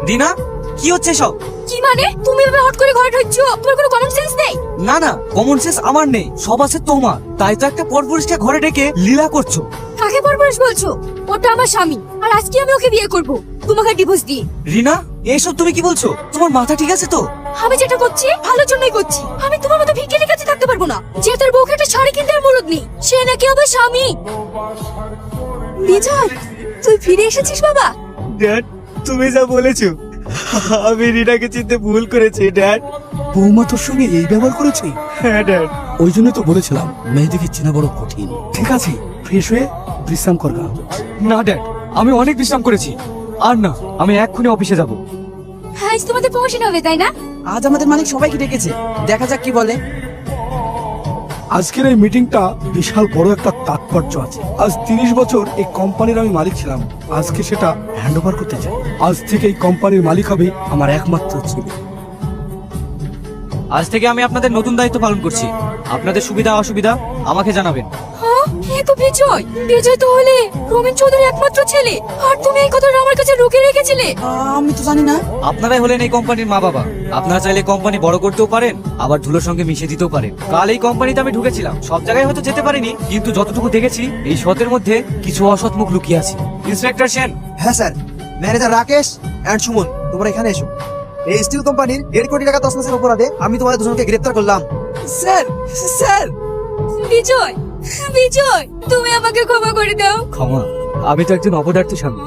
রিনা, কি হচ্ছে সব? কি মানে তুমি এভাবে হট করে ঘরে ঢুকছো? তোমার কোনো কমন সেন্স নেই? না না, কমন সেন্স আমার নেই, সব আছে তোমার। তাই তো একটা পরপুরুষকে ঘরে ডেকে লীলা করছো। কাকে পরপুরুষ বলছো? ওটা আমার স্বামী, আর আজকে আমি ওকে বিয়ে করব তোমাকে ডিভোর্স দিয়ে। রিনা, এইসব তুমি কি বলছো? তোমার মাথা ঠিক আছে তো? আমি যেটা করছি ভালোর জন্যই করছি। আমি তোমার মতো ভিখিরির কাছে থাকতে পারবো না, যে তার বউকে একটা শাড়ি কিনতে আর মুরদ নেই, সে নাকি হবে স্বামী। বিজয়, তুই ফিরে এসেছিস বাবা? ড্যাড, তুমি যা বলেছো আমি রিনাকে চিনতে ভুল করেছি ড্যাড। বৌমা তোর সঙ্গে এই ব্যবহার করেছে? হ্যাঁ ড্যাড। ওই জন্য তো বলেছিলাম মেয়েদিকে চেনা বড় কঠিন। ঠিক আছে, ফ্রেশ হয়ে বিশ্রাম কর গা। না ড্যাড, আমি অনেক বিশ্রাম করেছি। আর না, আমি এক্ষুনি অফিসে যাব। আজ তোমাদের প্রমোশন হবে তাই না? আজ আমাদের মালিক সবাইকে ডেকেছে, দেখা যাক কি বলে। আজকের এই মিটিংটা বিশাল বড় একটা তাৎপর্য আছে। আজ 30 বছর এই কোম্পানির আমি মালিক ছিলাম, আজকে সেটা হ্যান্ড ওভার করতে চাই। আজ থেকে এই কোম্পানির মালিক হবে আমার একমাত্র ছেলে। আজ থেকে আমি আপনাদের নতুন দায়িত্ব পালন করছি। আপনাদের সুবিধা অসুবিধা আমাকে জানাবেন। হ্যাঁ, এ তো বিজয়। বিজয় তো হলে রমেন চৌধুরীর একমাত্র ছেলে, আর তুমি এই কথাটা আমার কাছে লুকিয়ে রেখেছিলে। আমি তো জানি না। আপনারাই হলেন এই কোম্পানির মা বাবা। আপনারা চাইলে কোম্পানি বড় করতেও পারেন, আবার ধুলোর সঙ্গে মিশে দিতেও পারেন। কাল এই কোম্পানিতে আমি ঢুকেছিলাম, সব জায়গায় হয়তো যেতে পারিনি, কিন্তু যতটুকু দেখেছি এই সতের মধ্যে কিছু অসৎ মুখ লুকিয়ে আছে। ইন্সপেক্টর সেন। হ্যাঁ sir, manager Rakesh and Suman, তোমরা এখানে এসো। এই স্টিল কোম্পানির 1.5 কোটি টাকা তছনছের অপরাধে আমি তোমাদের দুজনকে গ্রেফতার করলাম। Sir, sir. বিজয়, বিজয়, তুমি আমাকে ক্ষমা করে দাও। ক্ষমা? আমি তো একজন অপদার্থ স্বামী,